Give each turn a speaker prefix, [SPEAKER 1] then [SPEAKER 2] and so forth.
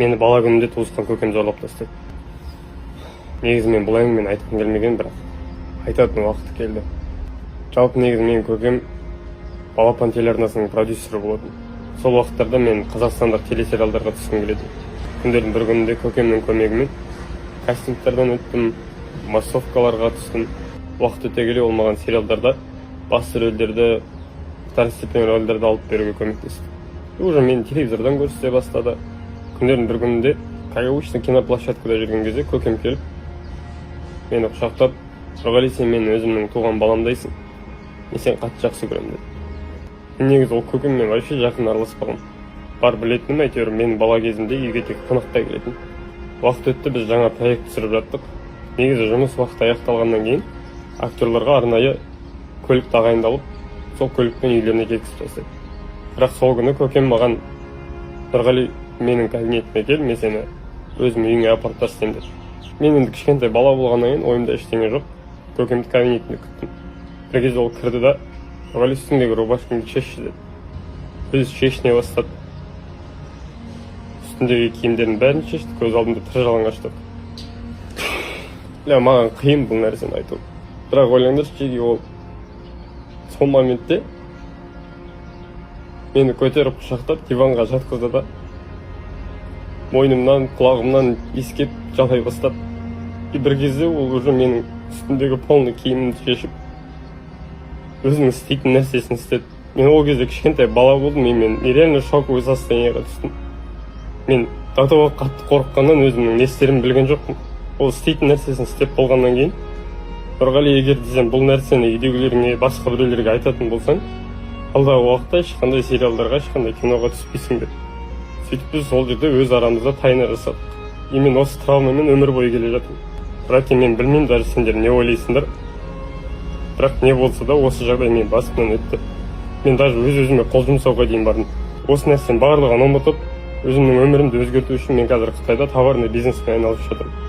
[SPEAKER 1] Мені бала күнімде туысқан көкем зорлап тастады. Негізі мен бұл әңгімені айтқым келмеген, бірақ айтатын уақыты келді. Жалпы негізі менің көкем балапан телеарнасының продюсері болатын. Сол уақыттарда мен қазақстандық телесериалдарға түскім келеді. Күндердің бір күнінде көкемнің көмегімен кастингтерден өттім, массовкаларға түстім. Уақыт өте келе ол маған сериалдарда басты рөлдерді, второстепенный рөлдерді алып беруге көмектесті. Уже мені телевизордан көрсете бастады. Күндердің бір күнінде, как обычно, киноплощадкада жүрген кезде көкем келіп, мені құшақтап, «Нұрғали, сен мен өзімнің туған баламдайсың. Мен сені қатты жақсы көремін» деді. Негізі ол көкеммен вообще жақын араласпағым. Бар білетінім әйтеуір менің бала кезімде үйге тек қонақтай келетін. Уақыт өтті, біз жаңа проект түсіріп жаттық. Негізі жұмыс уақыты аяқталғаннан кейін актерларға арнайы көлік тағайындалып, сол көлікпен үйлеріне жеткізіп тастады. Бірақ сол күні көкем маған «Нұрғали, менің кабинетіме кел, мен сені өзім үйіңе апарып тастаймын» деді. Мен енді кішкентай бала болғаннан кейін ойымда ештеңе жоқ. Көкемді кабинетінде күттім. Bir kez ол кірді да, «Нұрғали, үстіңдегі рубашкаңды шешші» деді. Біз шешіне бастады. Үстіндегі киімдердің бәрін шешті, көз алдымда тірі жалаңаш тұр. Маған қиын бұл нәрсені айту. Бірақ ойлаңдаршы, ол сол моментте мені көтеріп құшақтап диванға жатқызды да, мойнымнан, құлағымнан иіскеп жалай бастады. Bir кезде ол уже менің үстімдегі полный киімімді шешіп, өзінің істейтін нәрсесін істеді. Мен ол кезде кішкентай бала болдым, мен реально шоковый состояниеға түстім. Мен до того қатты қорыққаннан өзімнің не істерімді білген жоқпын. Ол істейтін нәрсесін істеп болғаннан кейін, «Нұрғали, егер десем бұл нәрсені үйдегілеріңе, басқа біреулерге айтатын болсаң, алдағы уақытта ешқандай сериалдарға, ешқандай киноға түспейсің» деді. Сөйтіп біз сол жерде өз арамызда тайна жасадық. Мен осы травмамен өмір бойы келе жатырмын. Бірақ мен білмеймін, даже сендер не ойлайсыңдар. Бірақ не болса да осы жағдай мен басымнан өтті. Мен даже өз-өзіме қол жұмсауға дейін бардым. Осы нәрсенің барлығын ұмытып, өзімнің өмірімді өзгерту үшін мен қазір Қытайда товарный бизнеспен айналысып жатырмын.